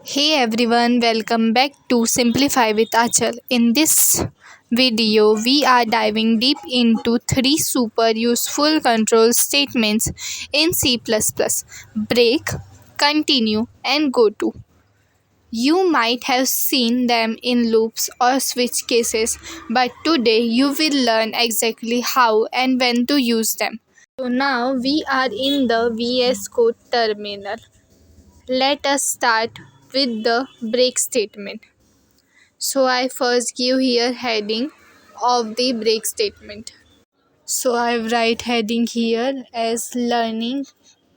Hey everyone, welcome back to Simplify with Achal. In this video, we are diving deep into three super useful control statements in C++: break, continue, and go to. You might have seen them in loops or switch cases, but today you will learn exactly how and when to use them. So now we are in the VS Code terminal. Let us start with the break statement. So I first give here heading of the break statement. So I write heading here as learning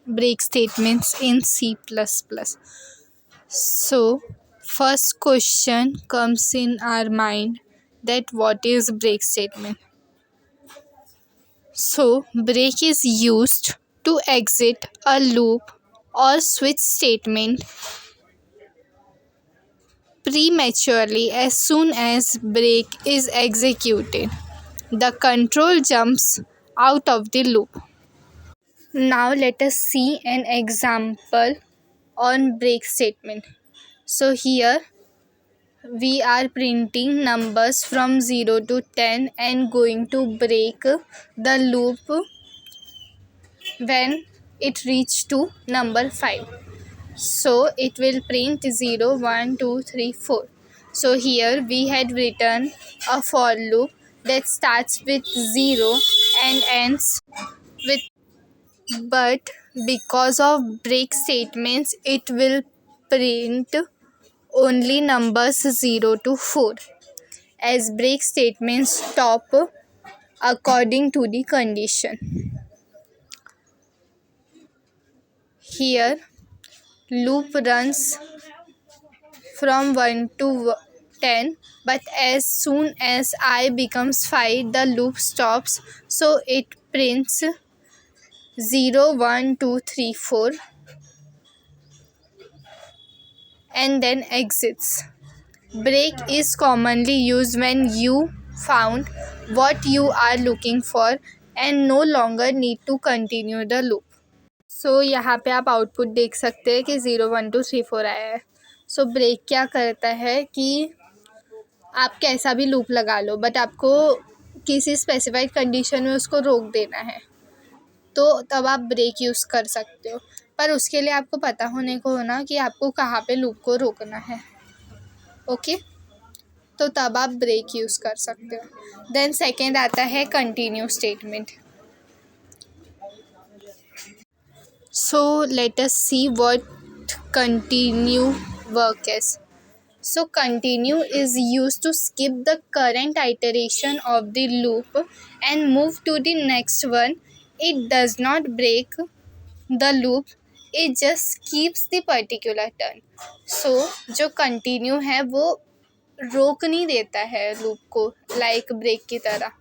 break statements in C++. So first question comes in our mind, that what is break statement? So break is used to exit a loop or switch statement prematurely as soon as break is executed. The control jumps out of the loop. Now let us see an example on break statement. So here we are printing numbers from 0 to 10 and going to break the loop when it reach to number 5. So it will print 0, 1, 2, 3, 4. So here we had written a for loop that starts with 0 and ends with, but because of break statements it will print only numbers 0 to 4, as break statements stop according to the condition. Here loop runs from 1 to 10, but as soon as I becomes 5 the loop stops, so it prints 0, 1, 2, 3, 4 and then exits. Break is commonly used when you found what you are looking for and no longer need to continue the loop. सो यहाँ पे आप output देख सकते हैं कि 0, 1, 2, 3, 4 आया है. So break क्या करता है कि आप कैसा भी लूप लगा लो, बट आपको किसी स्पेसिफाइड कंडीशन में उसको रोक देना है, तो तब आप ब्रेक यूज़ कर सकते हो. पर उसके लिए आपको पता होने को होना कि आपको कहाँ पे लूप को रोकना है. ओके, तो तब आप ब्रेक यूज़ कर सकते हो. देन सेकेंड आता है continue statement. So let us see what continue work is. So continue is used to skip the current iteration of the loop and move to the next one. It does not break the loop, it just keeps the particular turn. So जो continue है वो रोक नहीं देता है loop को like break की तरह,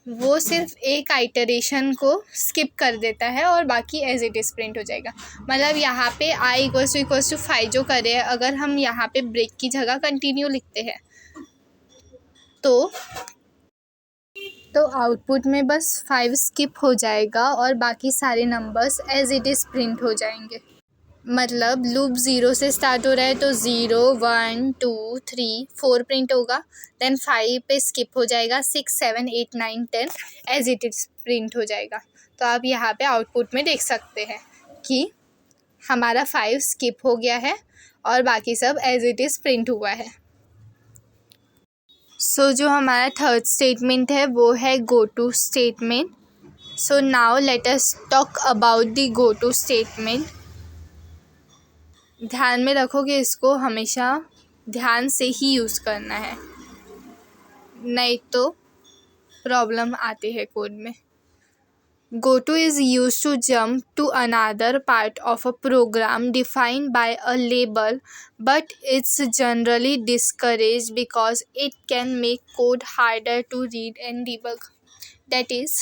वो सिर्फ एक आइटरेशन को स्किप कर देता है और बाकी एज इट इज़ प्रिंट हो जाएगा. मतलब यहाँ पे आई इक्वल्स टू 5 जो करे, अगर हम यहाँ पे ब्रेक की जगह कंटिन्यू लिखते हैं तो आउटपुट में बस 5 स्किप हो जाएगा और बाकी सारे numbers as it is print हो जाएंगे. मतलब लूप 0 से स्टार्ट हो रहा है तो 0, 1, 2, 3, 4 प्रिंट होगा. देन 5 पे स्किप हो जाएगा, 6, 7, 8, 9, 10 एज इट इज़ प्रिंट हो जाएगा. तो आप यहाँ पे आउटपुट में देख सकते हैं कि हमारा 5 स्किप हो गया है और बाकी सब एज इट इज़ प्रिंट हुआ है. सो जो हमारा थर्ड स्टेटमेंट है वो है go to statement. So now let us talk about the go to statement. ध्यान में रखो कि इसको हमेशा ध्यान से ही यूज़ करना है, नहीं तो प्रॉब्लम आती है कोड में. Go to is use to jump to another part of a program defined by a label, but it's generally discourage because it can make code harder to read and debug. That is,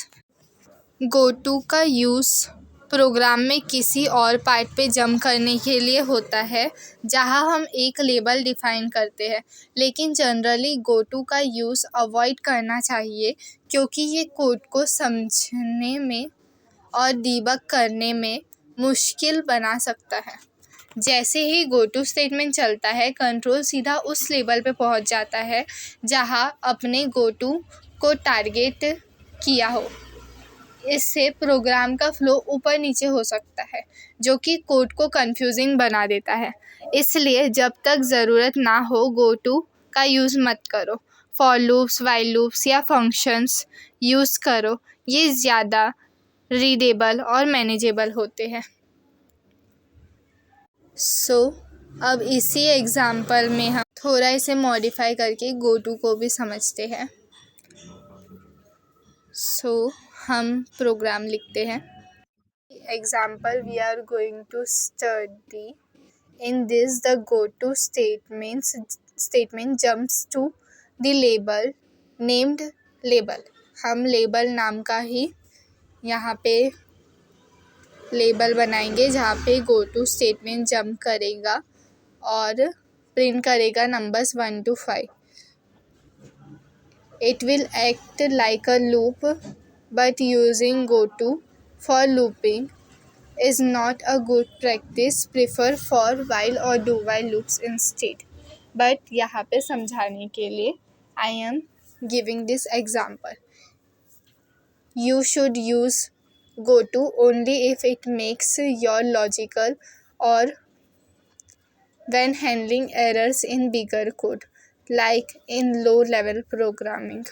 go to का use program में किसी और part पे jump करने के लिए होता है जहां हम एक लेबल डिफ़ाइन करते हैं, लेकिन जनरली गो टू का यूज़ अवॉइड करना चाहिए क्योंकि ये कोड को समझने में और डीबग करने में मुश्किल बना सकता है. जैसे ही गो टू स्टेटमेंट चलता है, कंट्रोल सीधा उस लेवल पे पहुंच जाता है जहां अपने गो टू को टारगेट किया हो। इससे प्रोग्राम का फ्लो ऊपर नीचे हो सकता है, जो कि कोड को कंफ्यूजिंग बना देता है। इसलिए जब तक ज़रूरत ना हो, गो टू का यूज़ मत करो। फॉर लूप्स, वाइल लूप्स या फंक्शंस यूज़ करो। ये ज़्यादा रीडेबल और मैनेजेबल होते हैं। अब इसी एग्जाम्पल में हम थोड़ा इसे मॉडिफाई करके गो टू को भी समझते हैं। हम प्रोग्राम लिखते हैं। Example we are going to study. In this, the go-to statement jumps to the label named label. हम label नाम का ही यहाँ पे लेबल बनाएंगे जहाँ पे गो टू स्टेटमेंट जंप करेगा और प्रिंट करेगा numbers 1 to 5. It will act like a loop, but using goto for looping is not a good practice. Prefer for while or do while loops instead. But यहाँ पे समझाने के लिए I am giving this example. You should use goto only if it makes your logical or when handling errors in bigger code, like in low-level programming.